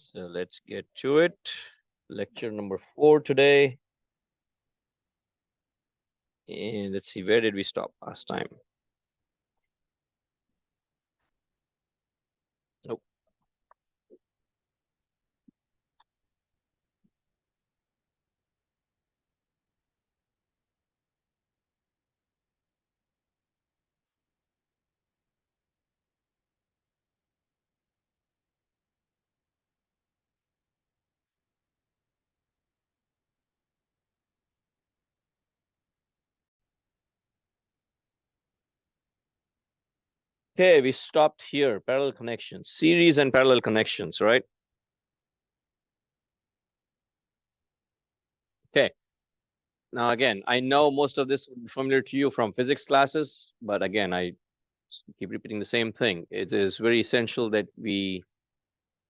So let's get to it. Lecture number 4 today. And let's see, where did we stop last time? Oh. Okay, we stopped here, parallel connections, series and parallel connections, right? Okay. Now, again, I know most of this will be familiar to you from physics classes, but again, I keep repeating the same thing. It is very essential that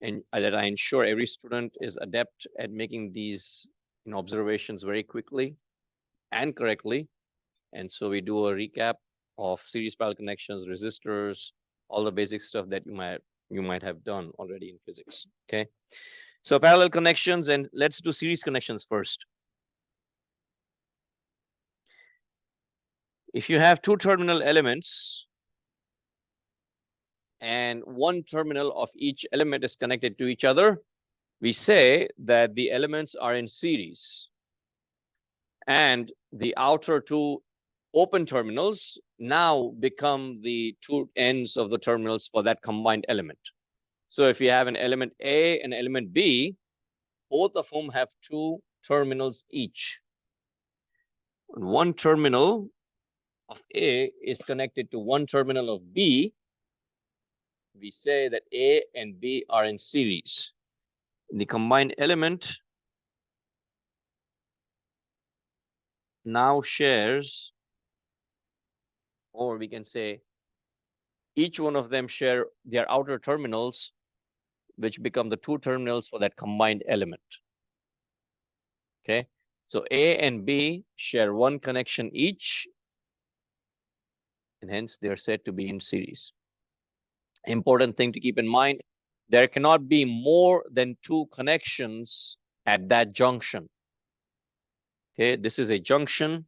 that I ensure every student is adept at making these observations very quickly and correctly. And so we do a recap of series parallel connections, resistors, all the basic stuff that you might have done already in physics. Okay. So parallel connections, and let's do series connections first. If you have two terminal elements and one terminal of each element is connected to each other, we say that the elements are in series. And the outer two open terminals now become the two ends of the terminals for that combined element. So if you have an element A and element B, both of whom have two terminals each. One terminal of A is connected to one terminal of B. We say that A and B are in series. The combined element now shares, or we can say each one of them share their outer terminals, which become the two terminals for that combined element. Okay, so A and B share one connection each, and hence they're said to be in series. Important thing to keep in mind, there cannot be more than two connections at that junction. Okay, this is a junction.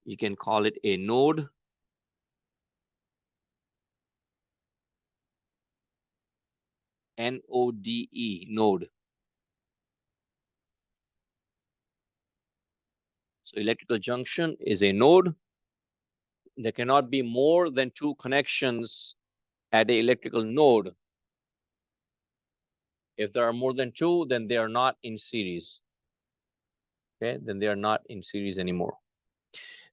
You can call it a node. N-O-D-E, node. So electrical junction is a node. There cannot be more than two connections at the electrical node. If there are more than two, then they are not in series. Okay, then they are not in series anymore.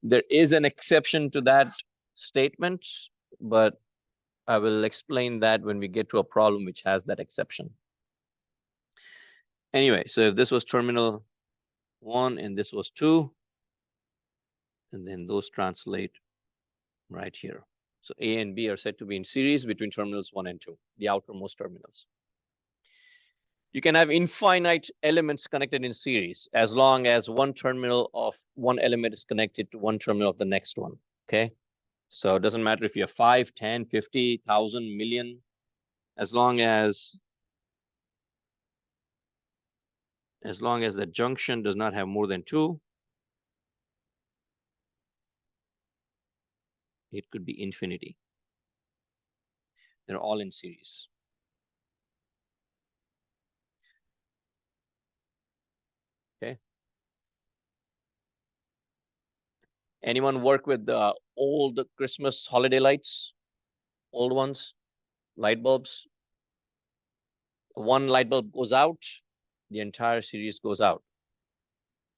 There is an exception to that statement, but I will explain that when we get to a problem which has that exception. Anyway, so if this was terminal 1 and this was 2, and then those translate right here. So A and B are said to be in series between terminals 1 and 2, the outermost terminals. You can have infinite elements connected in series as long as one terminal of one element is connected to one terminal of the next one. Okay, so it doesn't matter if you have 5, 10, 50, 1,000, million, as long as the junction does not have more than two, it could be infinity. They're all in series. Okay. Anyone work with the old Christmas holiday lights? Old ones, light bulbs. One light bulb goes out, the entire series goes out.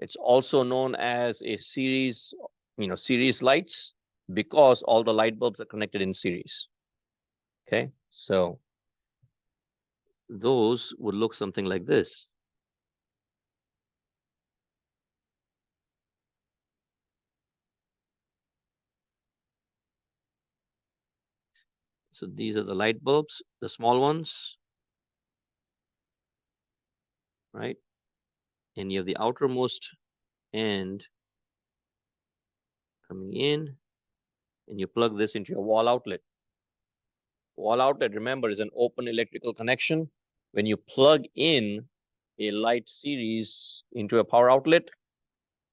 It's also known as a series, series lights, because all the light bulbs are connected in series. Okay, so those would look something like this. So these are the light bulbs, the small ones, right? And you have the outermost end coming in, and you plug this into your wall outlet. Wall outlet, remember, is an open electrical connection. when you plug in a light series into a power outlet,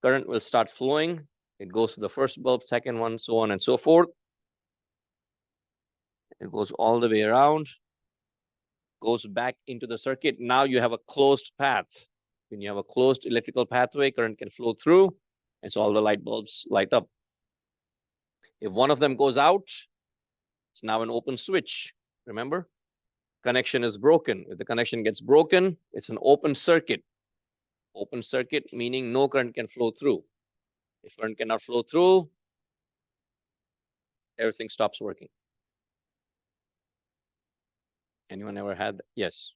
current will start flowing. It goes to the first bulb, second one, so on and so forth. It goes all the way around, goes back into the circuit. Now you have a closed path. When you have a closed electrical pathway, current can flow through, and so all the light bulbs light up. If one of them goes out, it's now an open switch. Remember, connection is broken. If the connection gets broken, it's an open circuit. Open circuit meaning no current can flow through. If current cannot flow through, everything stops working. Anyone ever had that? Yes.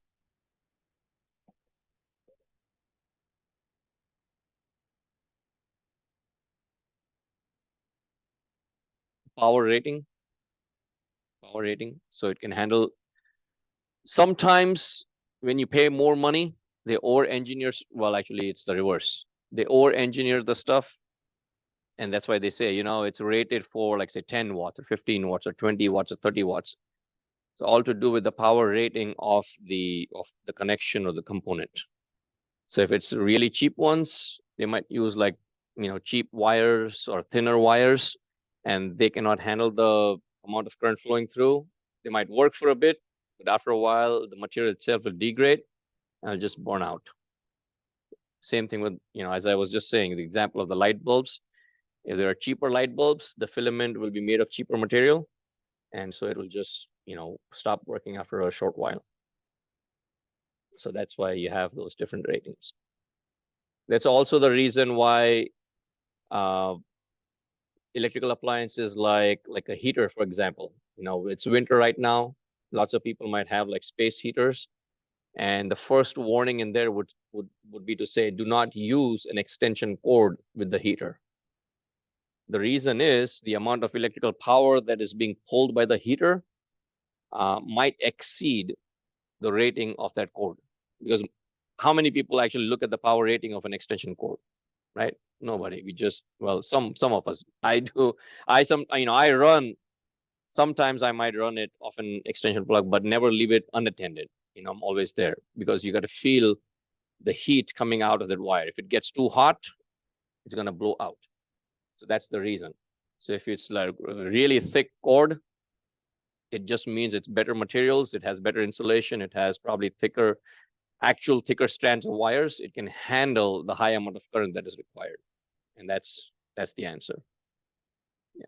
Power rating. Power rating. So it can handle. Sometimes when you pay more money, they over-engineer. Well, actually, it's the reverse. They over-engineer the stuff. And that's why they say, you know, it's rated for like say 10 watts or 15 watts or 20 watts or 30 watts. It's all to do with the power rating of the connection or the component. So if it's really cheap ones, they might use like, you know, cheap wires or thinner wires, and they cannot handle the amount of current flowing through. They might work for a bit, but after a while, the material itself will degrade and it'll just burn out. Same thing with, you know, as I was just saying, the example of the light bulbs. If there are cheaper light bulbs, the filament will be made of cheaper material. And so it will just, you know, stop working after a short while. So that's why you have those different ratings. That's also the reason why electrical appliances like a heater, for example, you know, it's winter right now. Lots of people might have like space heaters. And the first warning in there would be to say, do not use an extension cord with the heater. The reason is the amount of electrical power that is being pulled by the heater might exceed the rating of that cord. Because how many people actually look at the power rating of an extension cord, right? Nobody. We just, well, some of us. I do. I run. Sometimes I might run it off an extension plug, but never leave it unattended. You know, I'm always there because you got to feel the heat coming out of that wire. If it gets too hot, it's gonna blow out. So that's the reason. So if it's like a really thick cord, it just means it's better materials. It has better insulation. It has probably thicker strands of wires. It can handle the high amount of current that is required. And that's the answer. Yeah.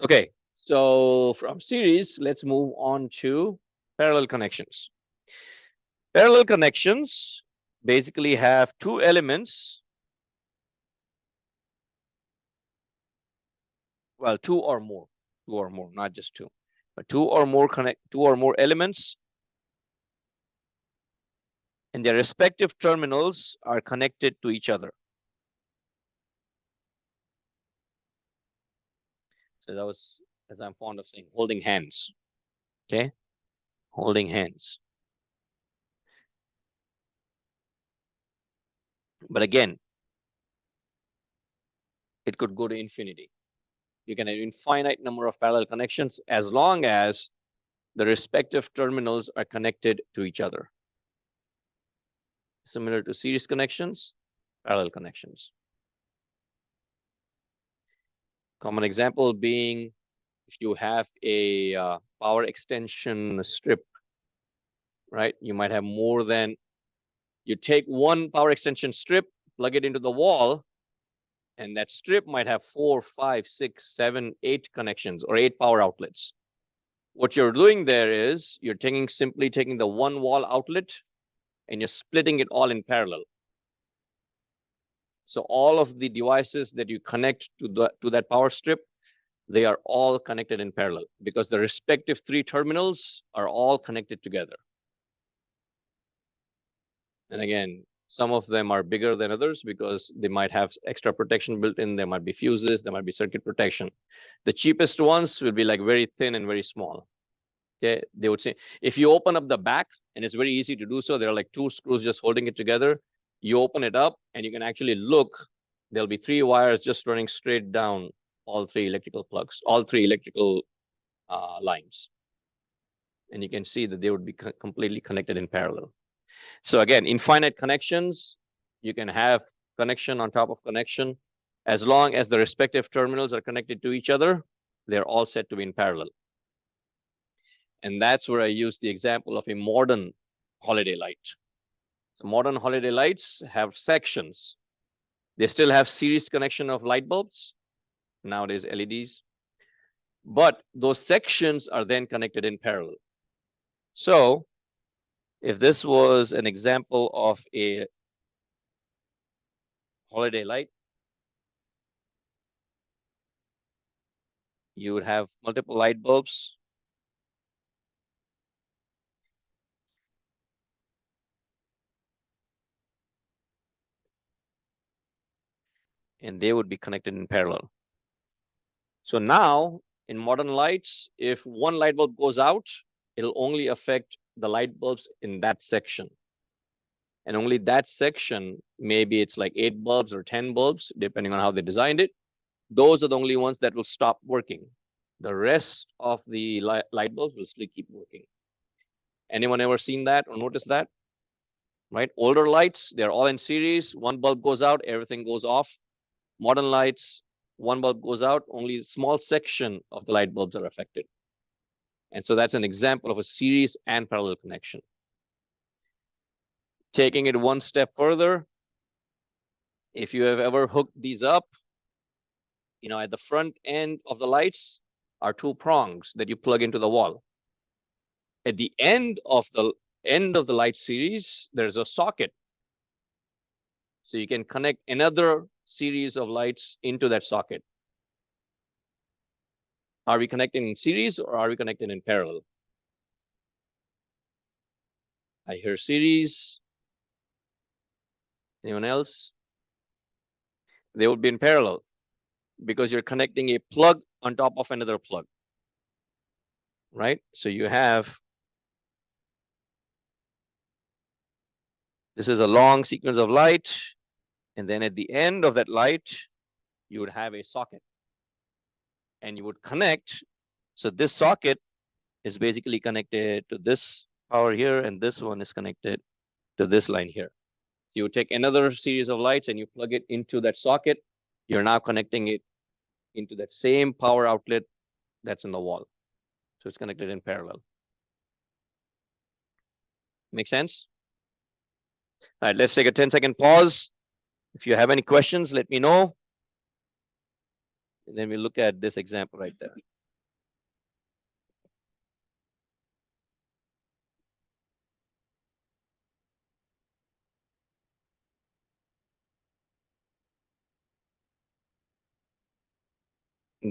Okay, so from series, let's move on to parallel connections. Parallel connections basically have two elements. Well, two or more, not just two, but two or more elements, and their respective terminals are connected to each other. So that was, as I'm fond of saying, holding hands. Okay, holding hands. But again, it could go to infinity. You can have an infinite number of parallel connections as long as the respective terminals are connected to each other. Similar to series connections, parallel connections. Common example being if you have a power extension strip, right? You might have more than, you take one power extension strip, plug it into the wall, and that strip might have 4, 5, 6, 7, 8 connections or 8 power outlets. What you're doing there is you're simply taking the one wall outlet and you're splitting it all in parallel. So all of the devices that you connect to that power strip, they are all connected in parallel because the respective 3 terminals are all connected together. And again, some of them are bigger than others because they might have extra protection built in. There might be fuses, there might be circuit protection. The cheapest ones will be like very thin and very small. Okay, they would say, if you open up the back, and it's very easy to do so, there are like 2 screws just holding it together. You open it up and you can actually look, there'll be 3 wires just running straight down all 3 electrical plugs, all 3 electrical lines. And you can see that they would be completely connected in parallel. So again, infinite connections, you can have connection on top of connection. As long as the respective terminals are connected to each other, they're all set to be in parallel. And that's where I use the example of a modern holiday light. So modern holiday lights have sections. They still have series connection of light bulbs, nowadays LEDs, but those sections are then connected in parallel. So if this was an example of a holiday light, you would have multiple light bulbs. And they would be connected in parallel. So now in modern lights, if one light bulb goes out, it'll only affect the light bulbs in that section. And only that section, maybe it's like 8 bulbs or 10 bulbs, depending on how they designed it. Those are the only ones that will stop working. The rest of the light bulbs will still keep working. Anyone ever seen that or noticed that? Right? Older lights, they're all in series. One bulb goes out, everything goes off. Modern lights, one bulb goes out, only a small section of the light bulbs are affected. And so that's an example of a series and parallel connection. Taking it one step further, if you have ever hooked these up, at the front end of the lights are 2 prongs that you plug into the wall. At the end of the light series, there's a socket. So you can connect another series of lights into that socket. Are we connecting in series or are we connecting in parallel? I hear series. Anyone else? They would be in parallel because you're connecting a plug on top of another plug, right? So you have, this is a long sequence of light. And then at the end of that light, you would have a socket. And you would connect. So this socket is basically connected to this power here, and this one is connected to this line here. So you would take another series of lights and you plug it into that socket. You're now connecting it into that same power outlet that's in the wall. So it's connected in parallel. Make sense? All right, let's take a 10-second pause. If you have any questions, let me know. And then we look at this example right there.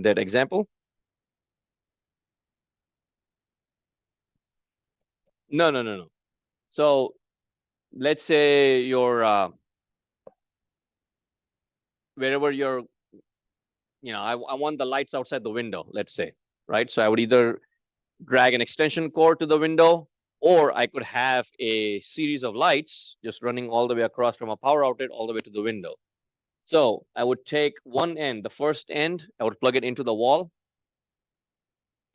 That example? No. So let's say you're wherever you're, I want the lights outside the window, let's say, right? So I would either drag an extension cord to the window, or I could have a series of lights just running all the way across from a power outlet all the way to the window. So I would take one end, the first end, I would plug it into the wall.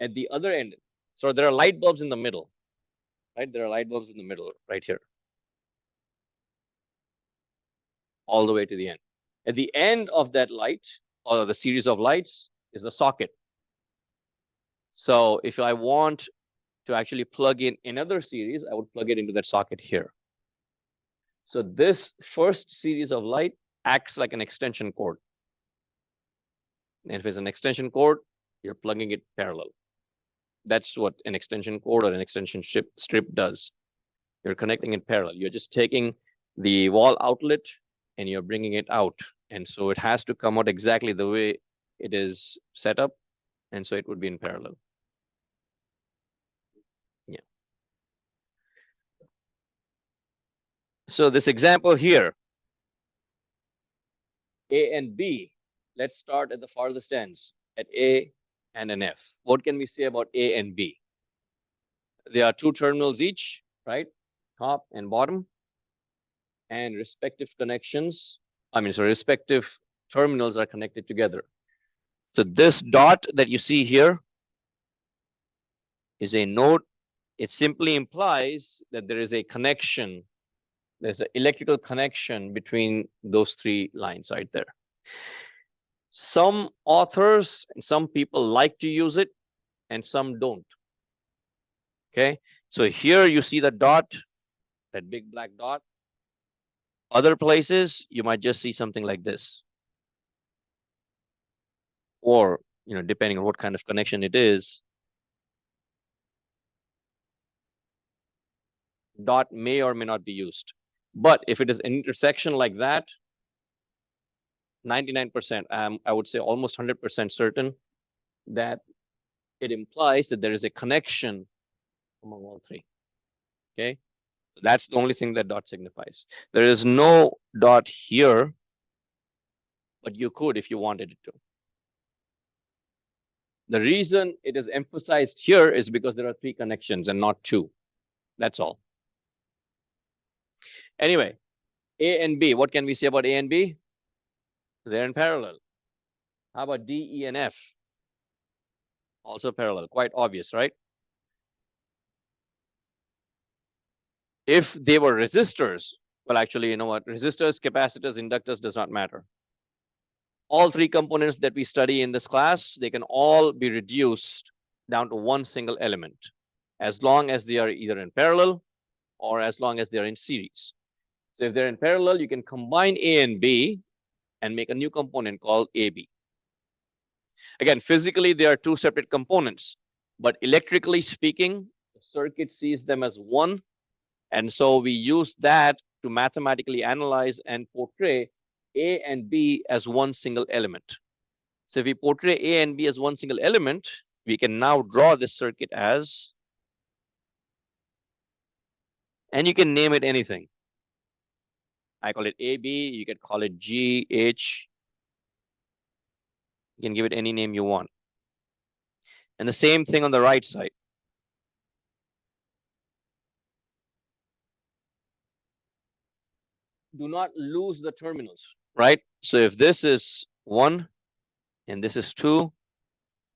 At the other end, so there are light bulbs in the middle, right? There are light bulbs in the middle right here, all the way to the end. At the end of that light, or the series of lights, is the socket. So if I want to actually plug in another series, I would plug it into that socket here. So this first series of light acts like an extension cord. And if it's an extension cord, you're plugging it parallel. That's what an extension cord or an extension strip does. You're connecting it parallel. You're just taking the wall outlet and you're bringing it out. And so it has to come out exactly the way it is set up. And so it would be in parallel. Yeah. So this example here, A and B, let's start at the farthest ends, at A and an F. What can we say about A and B? There are 2 terminals each, right? Top and bottom. And respective connections, respective terminals are connected together. So this dot that you see here is a node It simply implies that there is a connection. There's an electrical connection between those three lines right there. Some authors and some people like to use it and some don't. Okay, so here you see the dot, that big black dot. Other places, you might just see something like this. Or, depending on what kind of connection it is, dot may or may not be used. But if it is an intersection like that, 99%, I would say almost 100% certain that it implies that there is a connection among all three. Okay, so that's the only thing that dot signifies. There is no dot here, but you could if you wanted it to. The reason it is emphasized here is because there are three connections and not two. That's all. Anyway, A and B, what can we say about A and B? They're in parallel. How about D, E, and F? Also parallel, quite obvious, right? If they were resistors, well, actually, you know what? Resistors, capacitors, inductors does not matter. All three components that we study in this class, they can all be reduced down to one single element, as long as they are either in parallel or as long as they're in series. So if they're in parallel, you can combine A and B and make a new component called AB. Again, physically, they are two separate components, but electrically speaking, the circuit sees them as one. And so we use that to mathematically analyze and portray A and B as one single element. So if we portray A and B as one single element, we can now draw this circuit as, and you can name it anything. I call it AB, you can call it G, H. You can give it any name you want. And the same thing on the right side. Do not lose the terminals, right? So if this is 1 and this is 2,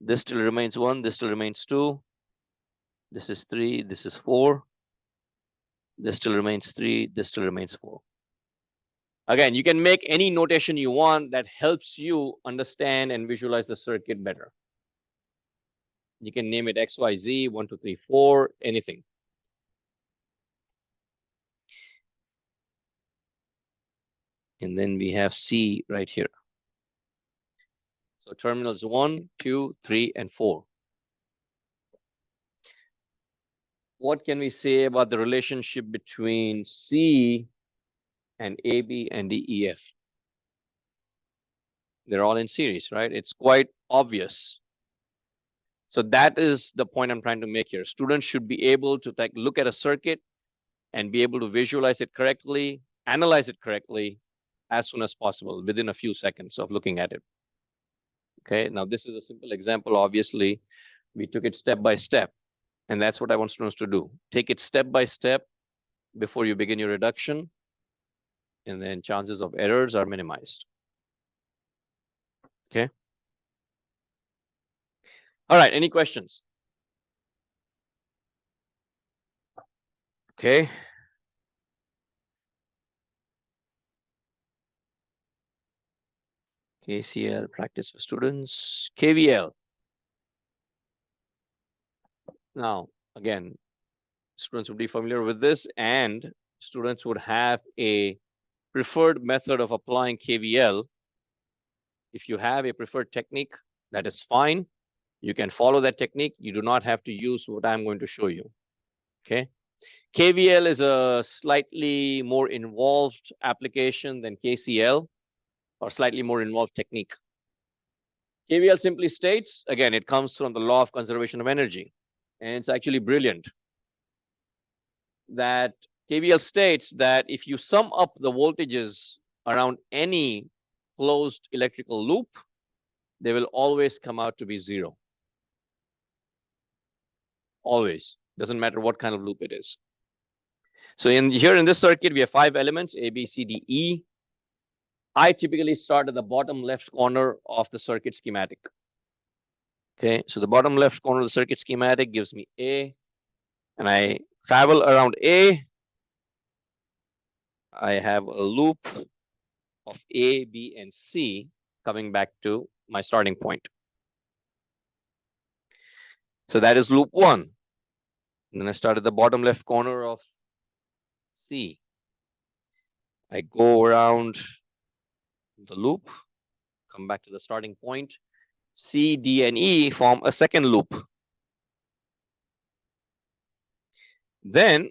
this still remains 1, this still remains 2, this is 3, this is 4, this still remains 3, this still remains 4. Again, you can make any notation you want that helps you understand and visualize the circuit better. You can name it XYZ, 1, 2, 3, 4, anything. And then we have C right here. So terminals 1, 2, 3, and 4. What can we say about the relationship between C and AB and DEF? They're all in series, right? It's quite obvious. So that is the point I'm trying to make here. Students should be able to look at a circuit and be able to visualize it correctly, analyze it correctly as soon as possible, within a few seconds of looking at it. Okay, now this is a simple example. Obviously, we took it step by step, and that's what I want students to do. Take it step by step before you begin your reduction, and then chances of errors are minimized. Okay. All right, any questions? Okay. KCL, practice for students. KVL. Now, again, students would be familiar with this, and students would have a preferred method of applying KVL. If you have a preferred technique, that is fine. You can follow that technique. You do not have to use what I'm going to show you. Okay. KVL is a slightly more involved application than KCL, or slightly more involved technique. KVL simply states, again, it comes from the law of conservation of energy, and it's actually brilliant. That KVL states that if you sum up the voltages around any closed electrical loop, they will always come out to be 0. Always. Doesn't matter what kind of loop it is. So here in this circuit, we have 5 elements, A, B, C, D, E. I typically start at the bottom left corner of the circuit schematic. Okay, so the bottom left corner of the circuit schematic gives me A, and I travel around A, I have a loop of A, B, and C coming back to my starting point. So that is loop 1. And then I start at the bottom left corner of C. I go around the loop, come back to the starting point. C, D, and E form a second loop. Then,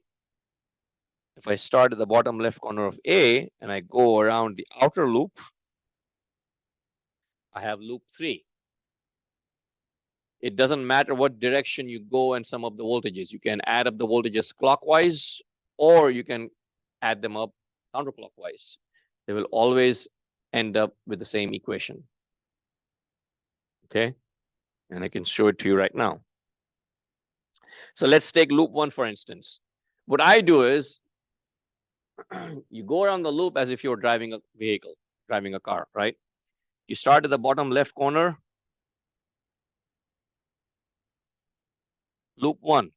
if I start at the bottom left corner of A and I go around the outer loop, I have loop 3. It doesn't matter what direction you go and sum up the voltages. You can add up the voltages clockwise, or you can add them up counterclockwise. They will always end up with the same equation. Okay, and I can show it to you right now. So let's take loop 1, for instance. What I do is you go around the loop as if you're driving a vehicle, driving a car, right? You start at the bottom left corner, loop 1.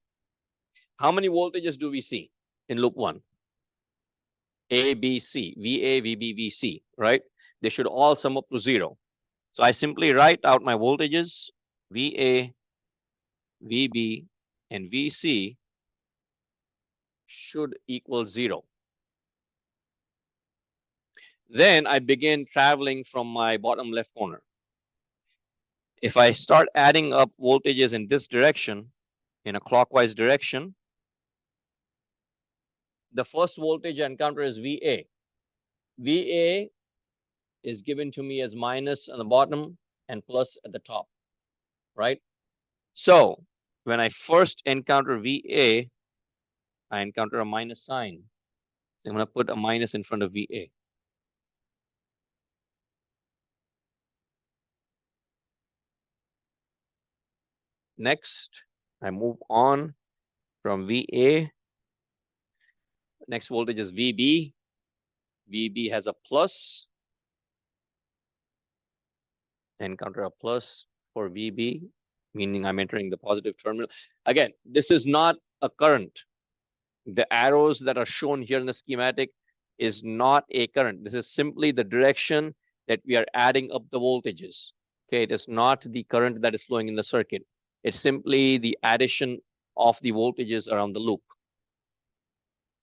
How many voltages do we see in loop 1? A, B, C, VA, VB, VC, right? They should all sum up to 0. So I simply write out my voltages, VA, VB, and VC should equal 0. Then I begin traveling from my bottom left corner. If I start adding up voltages in this direction, in a clockwise direction, the first voltage I encounter is VA. VA is given to me as minus on the bottom and plus at the top, right? So when I first encounter VA, I encounter a minus sign. So I'm going to put a minus in front of VA. Next, I move on from VA. Next voltage is VB. VB has a plus. Encounter a plus for VB, meaning I'm entering the positive terminal. Again, this is not a current. The arrows that are shown here in the schematic is not a current. This is simply the direction that we are adding up the voltages. Okay, it is not the current that is flowing in the circuit. It's simply the addition of the voltages around the loop.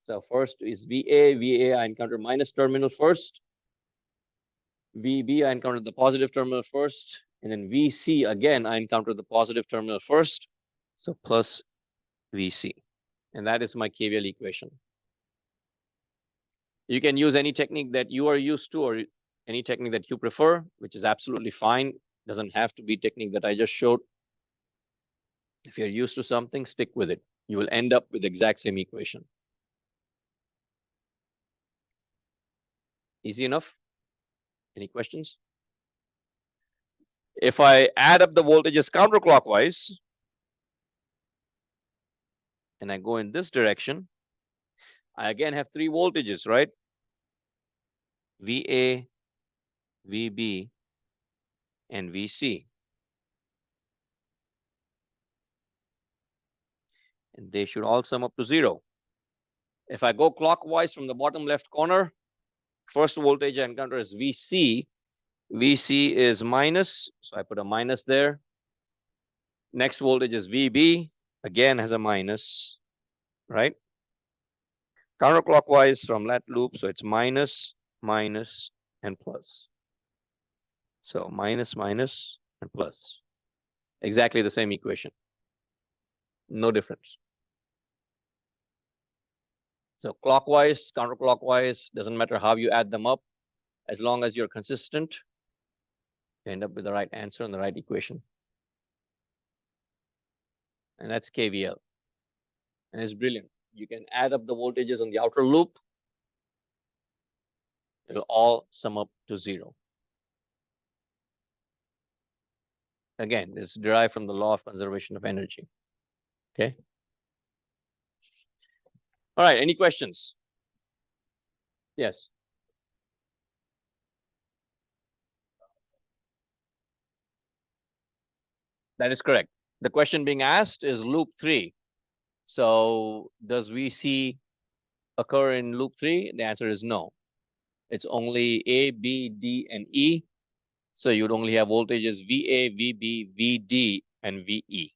So first is VA. VA, I encounter minus terminal first. VB, I encounter the positive terminal first. And then VC, again, I encounter the positive terminal first. So plus VC. And that is my KVL equation. You can use any technique that you are used to or any technique that you prefer, which is absolutely fine. Doesn't have to be technique that I just showed. If you're used to something, stick with it. You will end up with the exact same equation. Easy enough? Any questions? If I add up the voltages counterclockwise and I go in this direction, I again have 3 voltages, right? VA, VB, and VC. And they should all sum up to 0. If I go clockwise from the bottom left corner, first voltage I encounter is VC. VC is minus, so I put a minus there. Next voltage is VB, again has a minus, right? Counterclockwise from that loop, so it's minus, minus, and plus. So minus, minus, and plus. Exactly the same equation. No difference. So clockwise, counterclockwise, doesn't matter how you add them up. As long as you're consistent, you end up with the right answer and the right equation. And that's KVL. And it's brilliant. You can add up the voltages on the outer loop. It'll all sum up to 0. Again, it's derived from the law of conservation of energy. Okay. All right. Any questions? Yes. That is correct. The question being asked is loop 3. So does VC occur in loop 3? The answer is no. It's only A, B, D, and E. So you'd only have voltages VA, VB, VD, and VE.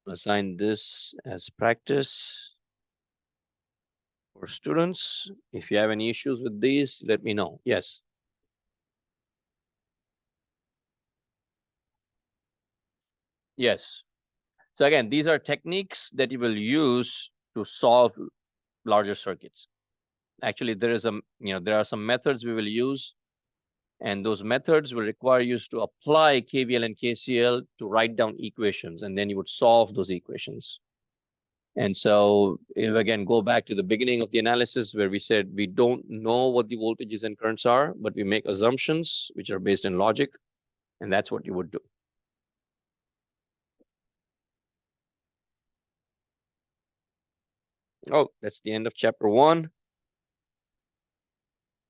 Assign this as practice for students. If you have any issues with these, let me know. Yes. Yes. So again, these are techniques that you will use to solve larger circuits. Actually, there are some methods we will use, and those methods will require you to apply KVL and KCL to write down equations, and then you would solve those equations. And so if again, go back to the beginning of the analysis where we said we don't know what the voltages and currents are, but we make assumptions which are based in logic, and that's what you would do. Oh, that's the end of chapter 1.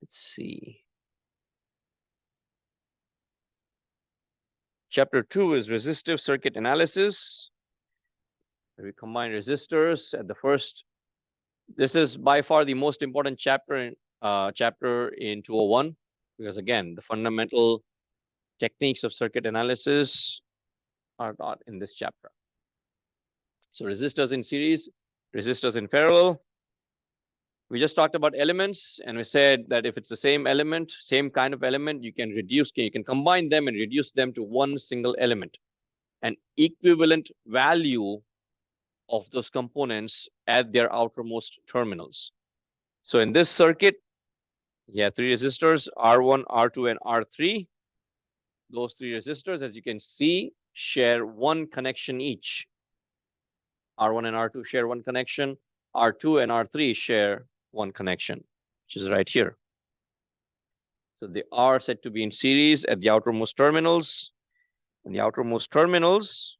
Let's see. Chapter 2 is resistive circuit analysis. We combine resistors at the first. This is by far the most important chapter in 201, because again, the fundamental techniques of circuit analysis are taught in this chapter. So resistors in series, resistors in parallel. We just talked about elements, and we said that if it's the same element, same kind of element, you can combine them and reduce them to one single element. An equivalent value of those components at their outermost terminals. So in this circuit, you have 3 resistors, R1, R2, and R3. Those 3 resistors, as you can see, share one connection each. R1 and R2 share one connection. R2 and R3 share one connection, which is right here. So they are said to be in series at the outermost terminals. And the outermost terminals,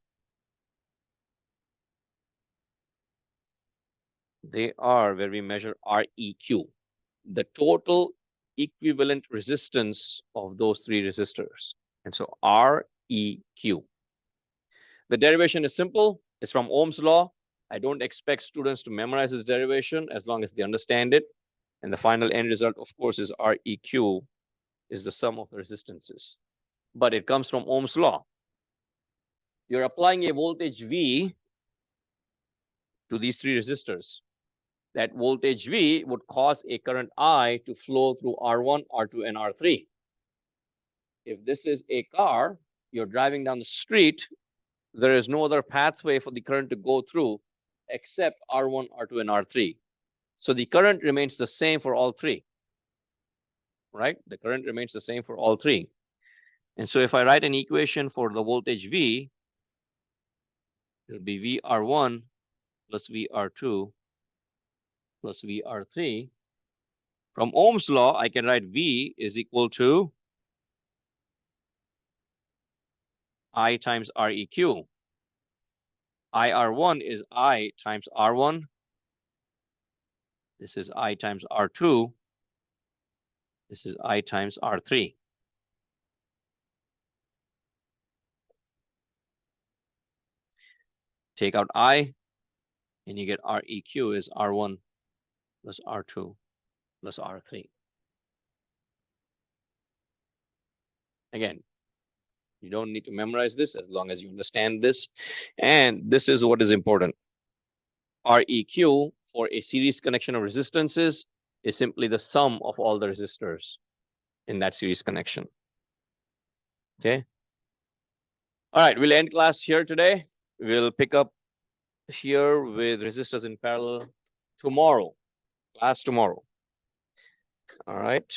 they are where we measure Req, the total equivalent resistance of those 3 resistors. And so Req. The derivation is simple. It's from Ohm's law. I don't expect students to memorize this derivation as long as they understand it. And the final end result, of course, is Req is the sum of the resistances. But it comes from Ohm's law. You're applying a voltage V to these 3 resistors. That voltage V would cause a current I to flow through R1, R2, and R3. If this is a car, you're driving down the street, there is no other pathway for the current to go through except R1, R2, and R3. So the current remains the same for all 3, right? The current remains the same for all 3. And so if I write an equation for the voltage V, it'll be VR1 plus VR2 plus VR3. From Ohm's law, I can write V is equal to I times Req. IR1 is I times R1. This is I times R2. This is I times R3. Take out I, and you get Req is R1 plus R2 plus R3. Again, you don't need to memorize this as long as you understand this. And this is what is important. Req for a series connection of resistances is simply the sum of all the resistors in that series connection. Okay. All right, we'll end class here today. We'll pick up here with resistors in parallel tomorrow, class tomorrow. All right.